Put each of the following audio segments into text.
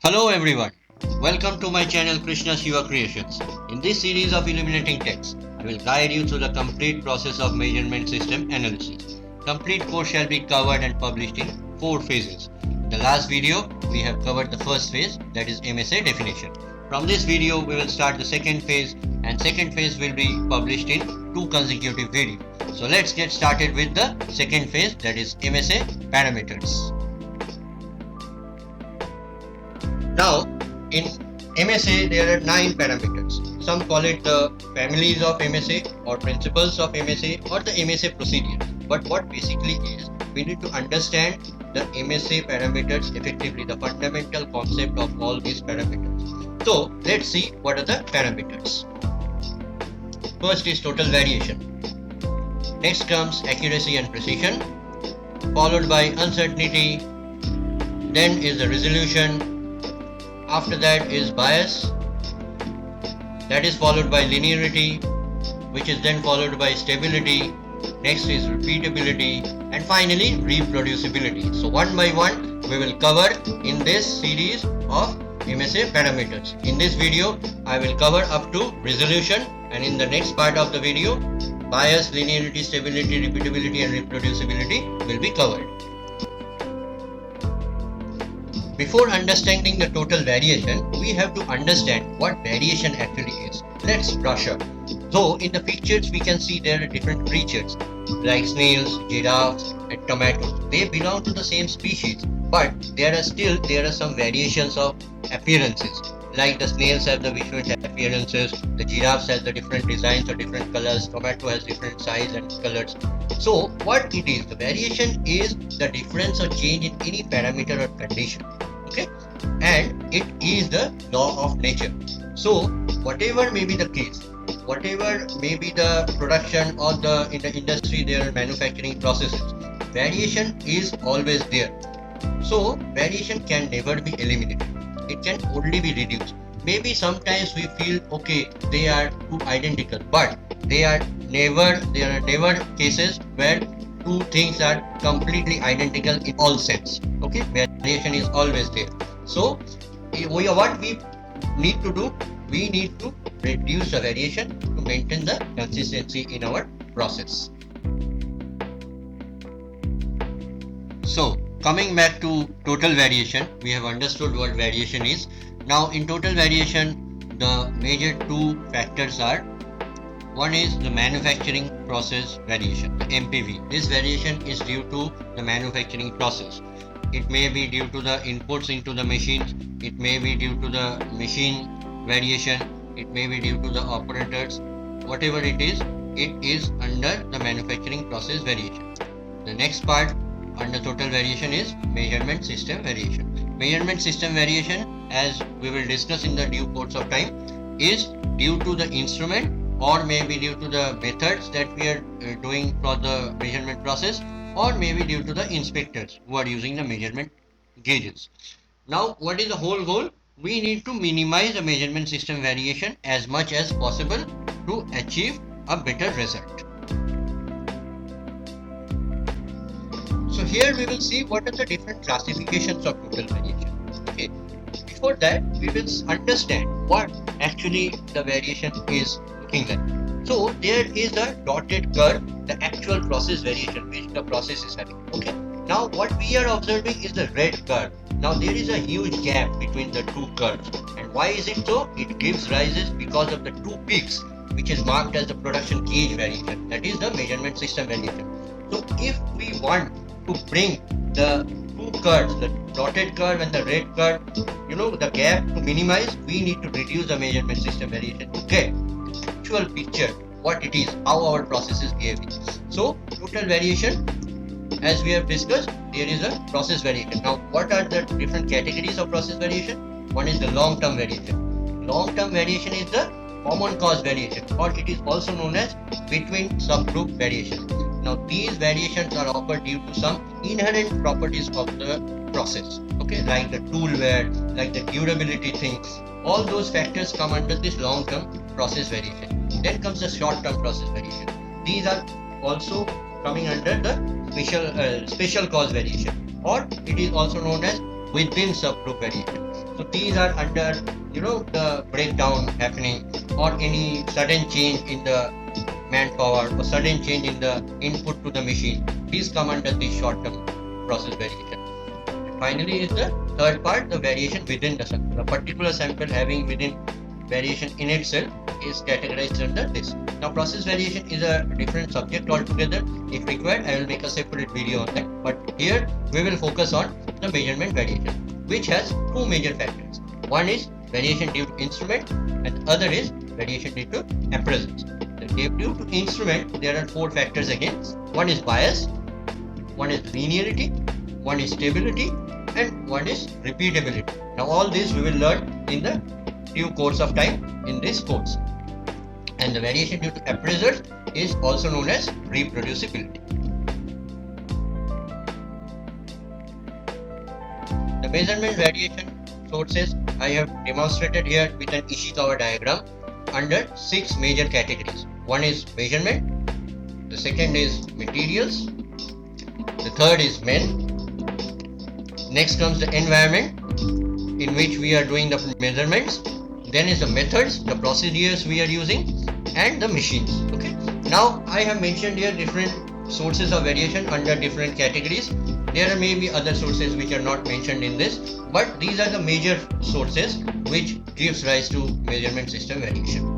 Hello everyone, welcome to my channel Krishna Shiva Creations. In this series of illuminating text, I will guide you through the complete process of measurement system analysis. Complete course shall be covered and published in 4 phases. In the last video, we have covered the first phase, that is MSA definition. From this video, we will start the second phase, and second phase will be published in 2 consecutive videos. So let's get started with the second phase, that is MSA parameters. Now, in MSA, there are 9 parameters. Some call it the families of MSA or principles of MSA or the MSA procedure. But what basically is, we need to understand the MSA parameters effectively, the fundamental concept of all these parameters. So, let's see what are the parameters. First is total variation. Next comes accuracy and precision, followed by uncertainty. Then is the resolution. After that is bias, that is followed by linearity, which is then followed by stability. Next is repeatability, and finally reproducibility. So one by one we will cover in this series of MSA parameters. In this video I will cover up to resolution, and in the next part of the video bias, linearity, stability, repeatability and reproducibility will be covered. Before understanding the total variation, we have to understand what variation actually is. Let's brush up. Though in the pictures we can see there are different creatures like snails, giraffes and tomatoes. They belong to the same species, but there are some variations of appearances. Like the snails have the different appearances, the giraffes has the different designs or different colors, tomato has different size and colors. So what it is, the variation is the difference or change in any parameter or condition. Okay, and it is the law of nature. So whatever may be the case, whatever may be the production or in the industry there are manufacturing processes, variation is always there. So variation can never be eliminated, it can only be reduced. Maybe sometimes we feel okay, they are two identical, but there are never cases where two things are completely identical in all sense. Okay, variation is always there. So what we need to do, we need to reduce the variation to maintain the consistency in our process. So coming back to total variation, we have understood what variation is. Now in total variation, the major two factors are, one is the manufacturing process variation, the MPV. This variation is due to the manufacturing process. It may be due to the inputs into the machines, it may be due to the machine variation, it may be due to the operators. Whatever it is under the manufacturing process variation. The next part under total variation is measurement system variation. Measurement system variation, as we will discuss in the due course of time, is due to the instrument or may be due to the methods that we are doing for the measurement process, or maybe due to the inspectors who are using the measurement gauges. Now what is the whole goal? We need to minimize the measurement system variation as much as possible to achieve a better result. So here we will see what are the different classifications of total variation. Okay. Before that, we will understand what actually the variation is looking like. So there is a dotted curve, the actual process variation which the process is having. Okay. Now what we are observing is the red curve. Now there is a huge gap between the two curves. And why is it so? It gives rises because of the two peaks, which is marked as the production gauge variation. That is the measurement system variation. So if we want to bring the two curves, the dotted curve and the red curve, the gap to minimize, we need to reduce the measurement system variation to get the actual picture what it is, how our process is behaving. So total variation, as we have discussed, there is a process variation. Now what are the different categories of process variation? One is the long-term variation. Long-term variation is the common cause variation, or it is also known as between subgroup variation. Now these variations are occurred due to some inherent properties of the process, okay, like the tool wear, like the durability things. All those factors come under this long-term process variation. Then comes the short-term process variation. These are also coming under the special cause variation, or it is also known as within subgroup variation. So these are under, the breakdown happening, or any sudden change in the manpower or sudden change in the input to the machine. These come under the short-term process variation. And finally is the third part, the variation within the sample. A particular sample having within variation in itself is categorized under this. Now process variation is a different subject altogether. If required, I will make a separate video on that. But here we will focus on the measurement variation, which has two major factors. One is variation due to instrument and the other is variation due to appraisals. Due to instrument, there are four factors again. One is bias, one is linearity, one is stability, and one is repeatability. Now all these we will learn in the due course of time in this course. And the variation due to appraisals is also known as reproducibility. The measurement variation sources I have demonstrated here with an Ishikawa diagram under 6 major categories. One is measurement, the second is materials, the third is men, next comes the environment in which we are doing the measurements, then is the methods, the procedures we are using, and the machines. Okay, now I have mentioned here different sources of variation under different categories. There may be other sources which are not mentioned in this, but these are the major sources which gives rise to measurement system variation.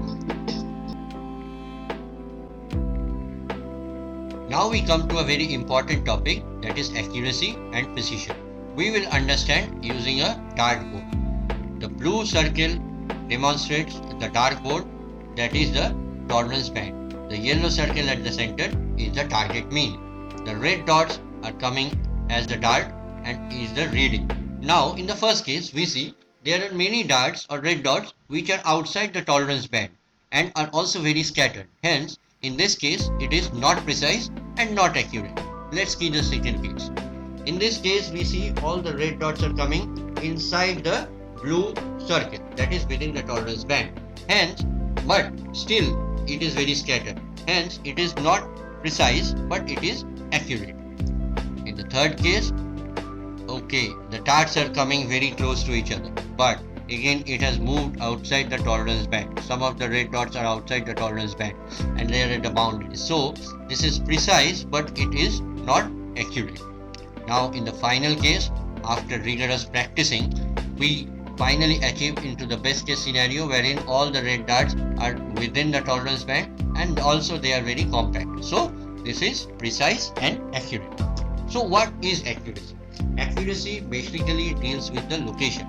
Now we come to a very important topic, that is accuracy and precision. We will understand using a dartboard. The blue circle demonstrates the dartboard, that is the tolerance band. The yellow circle at the center is the target mean. The red dots are coming as the dart and is the reading. Now in the first case we see there are many darts or red dots which are outside the tolerance band and are also very scattered. Hence in this case it is not precise and not accurate. Let's see the second case. In this case we see all the red dots are coming inside the blue circle, that is within the tolerance band. Hence, but still it is very scattered. Hence it is not precise but it is accurate. In the third case, okay, the darts are coming very close to each other, but again it has moved outside the tolerance band. Some of the red dots are outside the tolerance band and they are at the boundary. So this is precise but it is not accurate. Now in the final case, after rigorous practicing, we finally achieved into the best case scenario wherein all the red dots are within the tolerance band and also they are very compact. So this is precise and accurate. So what is accuracy? Accuracy basically deals with the location.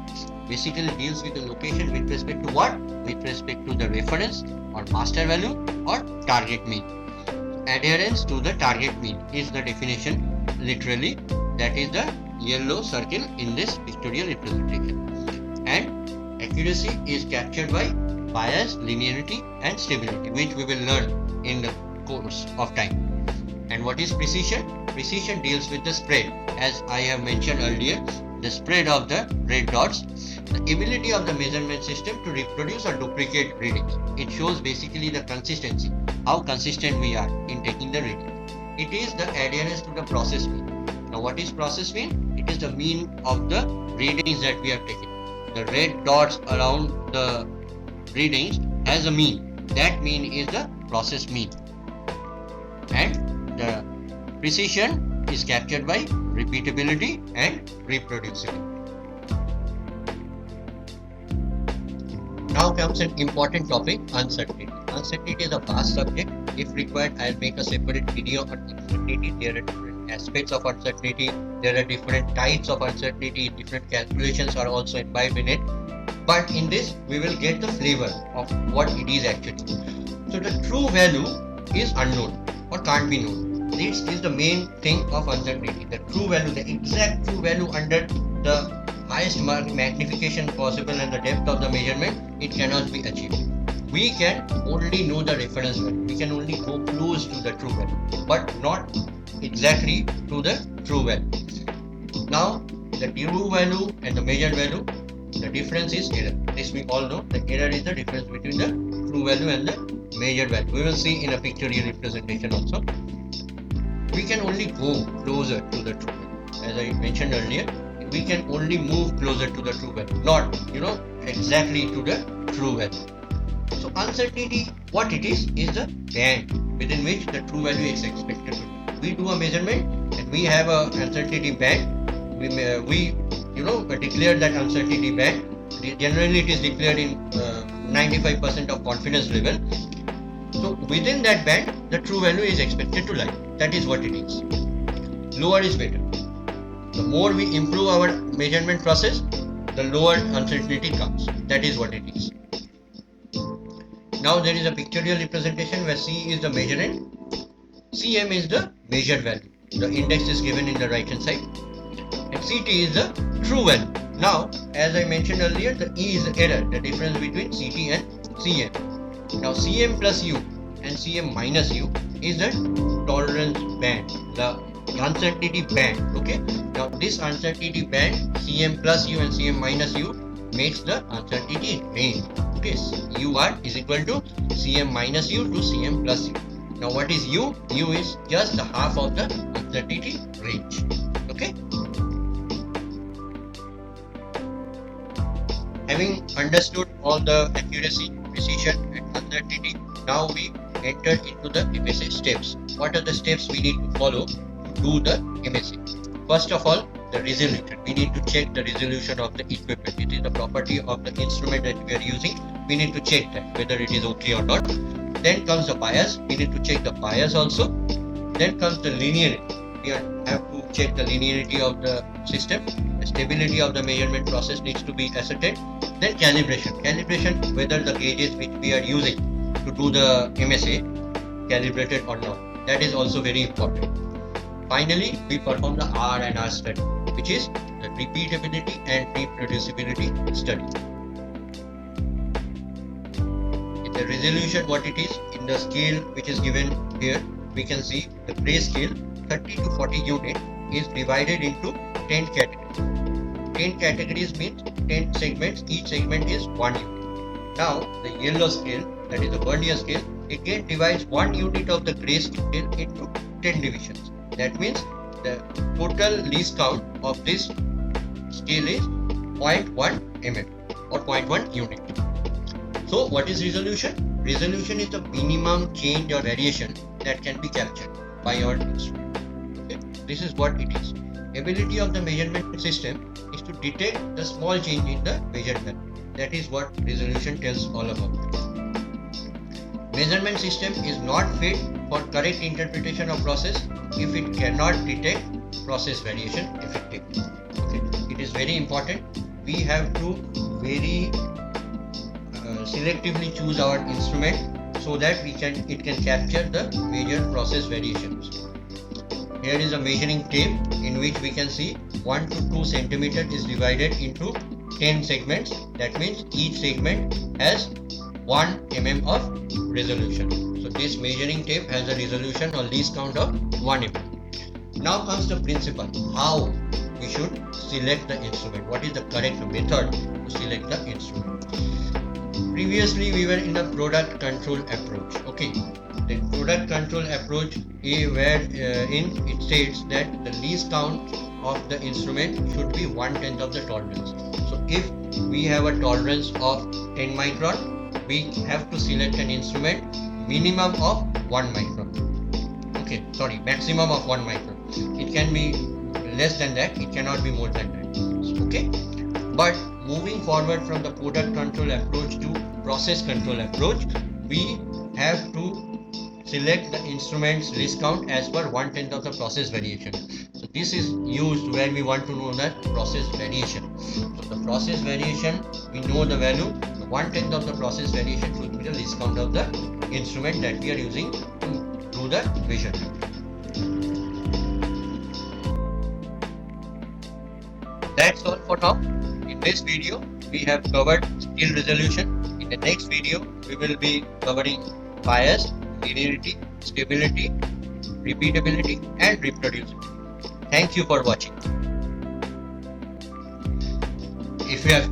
Basically deals with the location with respect to what? With respect to the reference or master value or target mean. Adherence to the target mean is the definition literally, that is the yellow circle in this pictorial representation. And accuracy is captured by bias, linearity and stability, which we will learn in the course of time. And what is precision? Precision deals with the spread. As I have mentioned earlier, the spread of the red dots, the ability of the measurement system to reproduce or duplicate readings. It shows basically the consistency, how consistent we are in taking the reading. It is the adherence to the process mean. Now what is process mean? It is the mean of the readings that we have taken. The red dots around the readings has a mean. That mean is the process mean. And the precision is captured by repeatability and reproducibility. Now comes an important topic, uncertainty. Uncertainty is a vast subject. If required, I'll make a separate video on uncertainty. There are different aspects of uncertainty. There are different types of uncertainty. Different calculations are also imbibed in it. But in this, we will get the flavor of what it is actually. So the true value is unknown or can't be known. This is the main thing of uncertainty. The true value, the exact true value under the highest magnification possible and the depth of the measurement, it cannot be achieved. We can only know the reference value. We can only go close to the true value, but not exactly to the true value. Now, the true value and the measured value, the difference is error. This we all know. The error is the difference between the true value and the measured value. We will see in a pictorial representation also. We can only go closer to the true value. As I mentioned earlier, we can only move closer to the true value, not exactly to the true value. So uncertainty, what it is the band within which the true value is expected to be. We do a measurement and we have a uncertainty band. We declare that uncertainty band. Generally, it is declared in 95% of confidence level. So within that band, the true value is expected to lie. That is what it is. Lower is better. The more we improve our measurement process, the lower uncertainty comes. That is what it is. Now there is a pictorial representation where C is the measurand, Cm is the measured value. The index is given in the right hand side, and Ct is the true value. Now, as I mentioned earlier, the E is the error, the difference between Ct and Cm. Now Cm plus U and Cm minus U is the tolerance band, the uncertainty band. Okay. Now this uncertainty band, Cm plus U and Cm minus U, makes the uncertainty range. Okay, UR is equal to Cm minus U to Cm plus U. Now what is U? U is just the half of the uncertainty range. Okay. Having understood all the accuracy, precision and uncertainty, now we enter into the MSA steps. What are the steps we need to follow to do the MSA? First of all, the resolution. We need to check the resolution of the equipment. It is the property of the instrument that we are using. We need to check that whether it is okay or not. Then comes the bias. We need to check the bias also. Then comes the linearity. We have to check the linearity of the system. The stability of the measurement process needs to be ascertained. Then calibration. Calibration, whether the gauges which we are using to do the MSA calibrated or not. That is also very important. Finally, we perform the R and R study, which is the repeatability and reproducibility study. In the resolution, what it is, in the scale which is given here, we can see the grayscale 30 to 40 unit is divided into 10 categories. 10 categories means 10 segments, each segment is 1 unit. Now, the yellow scale, that is the vernier scale, again divides 1 unit of the grayscale into 10 divisions. That means the total least count of this scale is 0.1 mm or 0.1 unit. So what is resolution? Resolution is the minimum change or variation that can be captured by your instrument. Okay? This is what it is. Ability of the measurement system is to detect the small change in the measured value. That is what resolution tells all about. Measurement system is not fit for correct interpretation of process if it cannot detect process variation effectively. Okay. It is very important. We have to very selectively choose our instrument so that it can capture the major process variations. Here is a measuring tape in which we can see 1 to 2 centimeter is divided into 10 segments. That means each segment has 1 mm of resolution. So this measuring tape has a resolution or least count of 1 mm. Now comes the principle, how we should select the instrument. What is the correct method to select the instrument? Previously we were in a product control approach. Okay, the product control approach wherein it states that the least count of the instrument should be 1/10 of the tolerance. So if we have a tolerance of 10 micron, we have to select an instrument minimum of 1 micron. Okay, sorry, maximum of 1 micron. It can be less than that, it cannot be more than that. Okay, but moving forward from the product control approach to process control approach, we have to select the instrument's least count as per 1/10 of the process variation. So this is used where we want to know that process variation. So the process variation, we know the value. The 1/10 of the process variation should be the least count of the instrument that we are using to do the measurement. That's all for now. In this video, we have covered scale resolution. In the next video, we will be covering bias, linearity, stability, repeatability, and reproducibility. Thank you for watching. If you have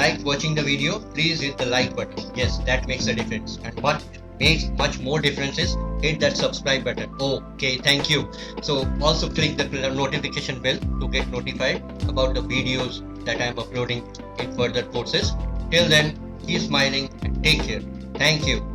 liked watching the video, please hit the like button. Yes, that makes a difference. And makes much more differences, hit that subscribe button. Okay, thank you. So also click the notification bell to get notified about the videos that I am uploading in further courses. Till then, keep smiling and take care. Thank you.